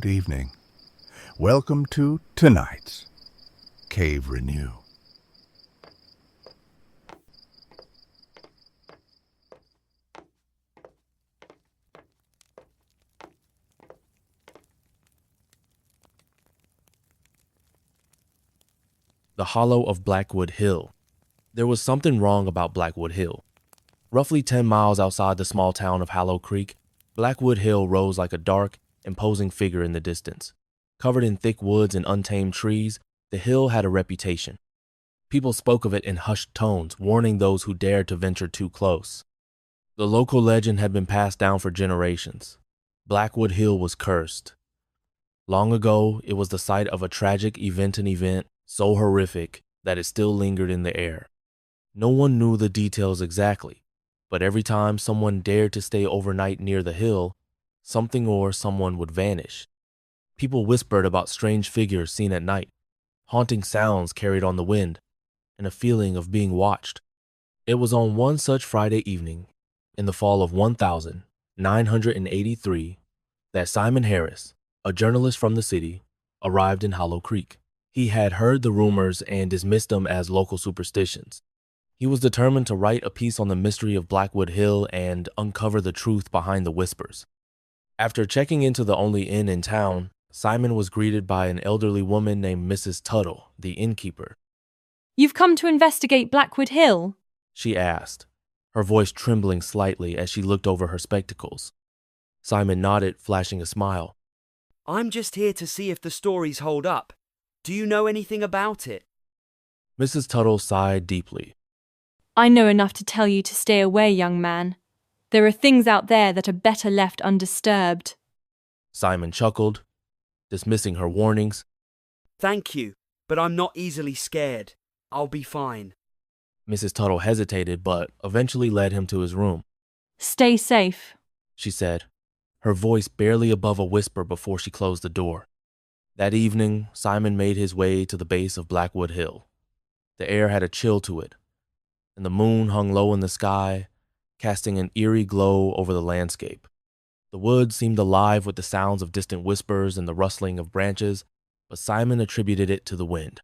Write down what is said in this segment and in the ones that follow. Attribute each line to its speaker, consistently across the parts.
Speaker 1: good evening. Welcome to tonight's Cave Renew.
Speaker 2: The hollow of Blackwood Hill. There was something wrong about Blackwood Hill. Roughly 10 miles outside the small town of Hallow Creek, Blackwood Hill rose like a dark, imposing figure in the distance. Covered in thick woods and untamed trees, the hill had a reputation. People spoke of it in hushed tones, warning those who dared to venture too close. The local legend had been passed down for generations. Blackwood Hill was cursed. Long ago, it was the site of a tragic event so horrific that it still lingered in the air. No one knew the details exactly, but every time someone dared to stay overnight near the hill, something or someone would vanish. People whispered about strange figures seen at night, haunting sounds carried on the wind, and a feeling of being watched. It was on one such Friday evening, in the fall of 1983, that Simon Harris, a journalist from the city, arrived in Hallow Creek. He had heard the rumors and dismissed them as local superstitions. He was determined to write a piece on the mystery of Blackwood Hill and uncover the truth behind the whispers. After checking into the only inn in town, Simon was greeted by an elderly woman named Mrs. Tuttle, the innkeeper.
Speaker 3: "You've come to investigate Blackwood Hill?"
Speaker 2: she asked, her voice trembling slightly as she looked over her spectacles. Simon nodded, flashing a smile.
Speaker 4: "I'm just here to see if the stories hold up. Do you know anything about it?"
Speaker 2: Mrs. Tuttle sighed deeply.
Speaker 3: "I know enough to tell you to stay away, young man. There are things out there that are better left undisturbed."
Speaker 2: Simon chuckled, dismissing her warnings.
Speaker 4: "Thank you, but I'm not easily scared. I'll be fine."
Speaker 2: Mrs. Tuttle hesitated, but eventually led him to his room.
Speaker 3: "Stay safe,"
Speaker 2: she said, her voice barely above a whisper before she closed the door. That evening, Simon made his way to the base of Blackwood Hill. The air had a chill to it, and the moon hung low in the sky, casting an eerie glow over the landscape. The woods seemed alive with the sounds of distant whispers and the rustling of branches, but Simon attributed it to the wind.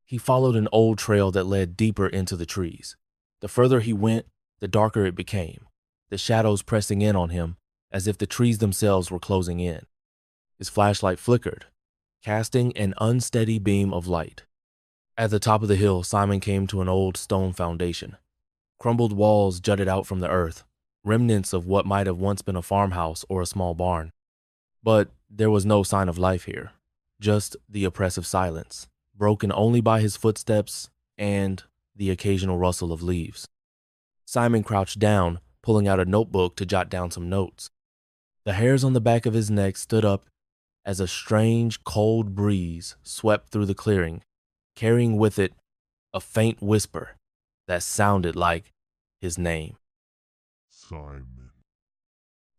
Speaker 2: He followed an old trail that led deeper into the trees. The further he went, the darker it became, the shadows pressing in on him as if the trees themselves were closing in. His flashlight flickered, casting an unsteady beam of light. At the top of the hill, Simon came to an old stone foundation. Crumbled walls jutted out from the earth, remnants of what might have once been a farmhouse or a small barn. But there was no sign of life here, just the oppressive silence, broken only by his footsteps and the occasional rustle of leaves. Simon crouched down, pulling out a notebook to jot down some notes. The hairs on the back of his neck stood up as a strange, cold breeze swept through the clearing, carrying with it a faint whisper that sounded like his name.
Speaker 5: Simon.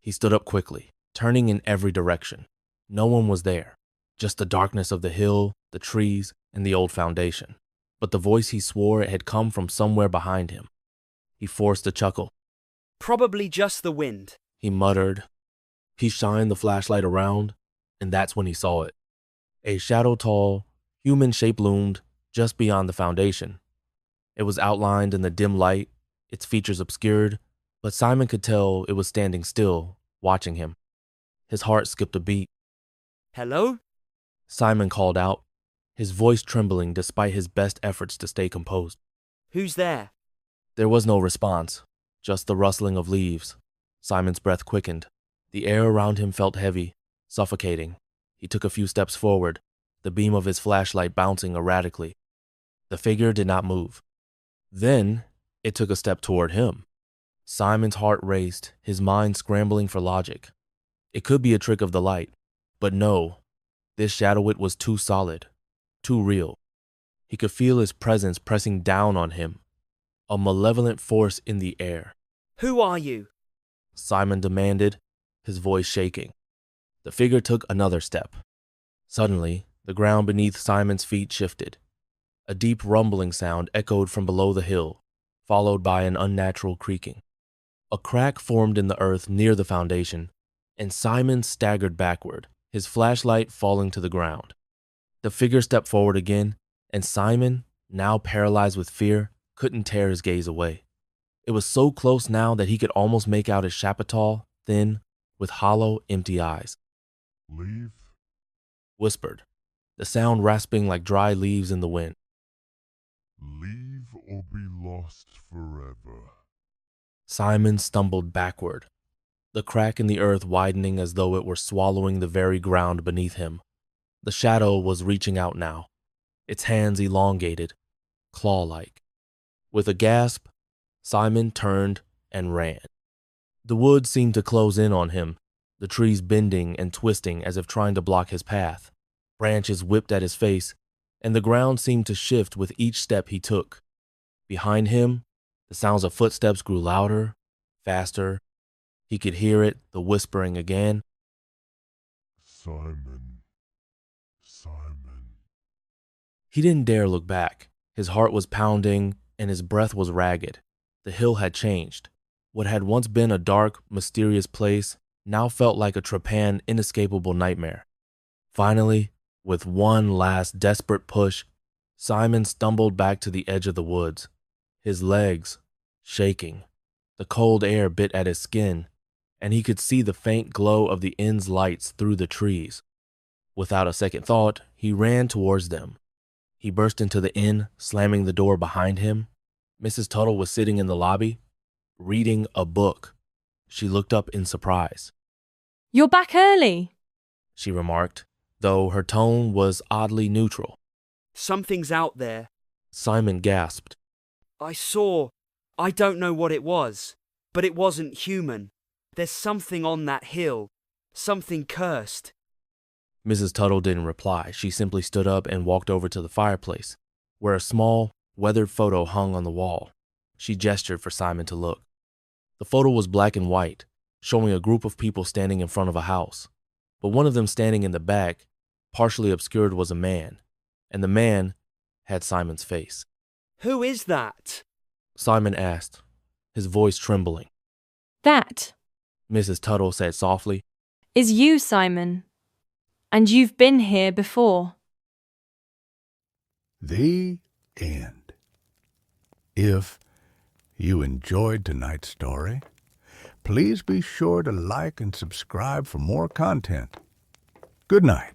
Speaker 2: He stood up quickly, turning in every direction. No one was there, just the darkness of the hill, the trees, and the old foundation. But the voice he swore it had come from somewhere behind him. He forced a chuckle.
Speaker 4: "Probably just the wind,"
Speaker 2: he muttered. He shined the flashlight around, and that's when he saw it. A shadow-tall, human shape loomed just beyond the foundation. It was outlined in the dim light, its features obscured, but Simon could tell it was standing still, watching him. His heart skipped a beat.
Speaker 4: "Hello?"
Speaker 2: Simon called out, his voice trembling despite his best efforts to stay composed.
Speaker 4: "Who's there?"
Speaker 2: There was no response, just the rustling of leaves. Simon's breath quickened. The air around him felt heavy, suffocating. He took a few steps forward, the beam of his flashlight bouncing erratically. The figure did not move. Then it took a step toward him. Simon's heart raced, his mind scrambling for logic. It could be a trick of the light, but no, this shadow-it was too solid, too real. He could feel his presence pressing down on him, a malevolent force in the air.
Speaker 4: "Who are you?"
Speaker 2: Simon demanded, his voice shaking. The figure took another step. Suddenly, the ground beneath Simon's feet shifted. A deep rumbling sound echoed from below the hill, followed by an unnatural creaking. A crack formed in the earth near the foundation, and Simon staggered backward, his flashlight falling to the ground. The figure stepped forward again, and Simon, now paralyzed with fear, couldn't tear his gaze away. It was so close now that he could almost make out his Chapital, thin, with hollow, empty eyes.
Speaker 5: Leave?
Speaker 2: Whispered, the sound rasping like dry leaves in the wind.
Speaker 5: Leave or be lost forever.
Speaker 2: Simon stumbled backward, the crack in the earth widening as though it were swallowing the very ground beneath him. The shadow was reaching out now, its hands elongated, claw-like. With a gasp, Simon turned and ran. The woods seemed to close in on him, the trees bending and twisting as if trying to block his path. Branches whipped at his face, and the ground seemed to shift with each step he took. Behind him, the sounds of footsteps grew louder, faster. He could hear it, the whispering again.
Speaker 5: Simon. Simon.
Speaker 2: He didn't dare look back. His heart was pounding, and his breath was ragged. The hill had changed. What had once been a dark, mysterious place now felt like a trepan, inescapable nightmare. Finally, with one last desperate push, Simon stumbled back to the edge of the woods, his legs shaking. The cold air bit at his skin, and he could see the faint glow of the inn's lights through the trees. Without a second thought, he ran towards them. He burst into the inn, slamming the door behind him. Mrs. Tuttle was sitting in the lobby, reading a book. She looked up in surprise.
Speaker 3: You're back early,
Speaker 2: She remarked, though her tone was oddly neutral.
Speaker 4: Something's out there.
Speaker 2: Simon gasped.
Speaker 4: I don't know what it was, but it wasn't human. There's something on that hill, something cursed.
Speaker 2: Mrs. Tuttle didn't reply. She simply stood up and walked over to the fireplace, where a small, weathered photo hung on the wall. She gestured for Simon to look. The photo was black and white, showing a group of people standing in front of a house. But one of them standing in the back, partially obscured, was a man, and the man had Simon's face.
Speaker 4: Who is that?
Speaker 2: Simon asked, his voice trembling.
Speaker 3: That
Speaker 2: Mrs. Tuttle said softly.
Speaker 3: is you, Simon. And you've been here before.
Speaker 1: The end. If you enjoyed tonight's story, please be sure to like and subscribe for more content. Good night.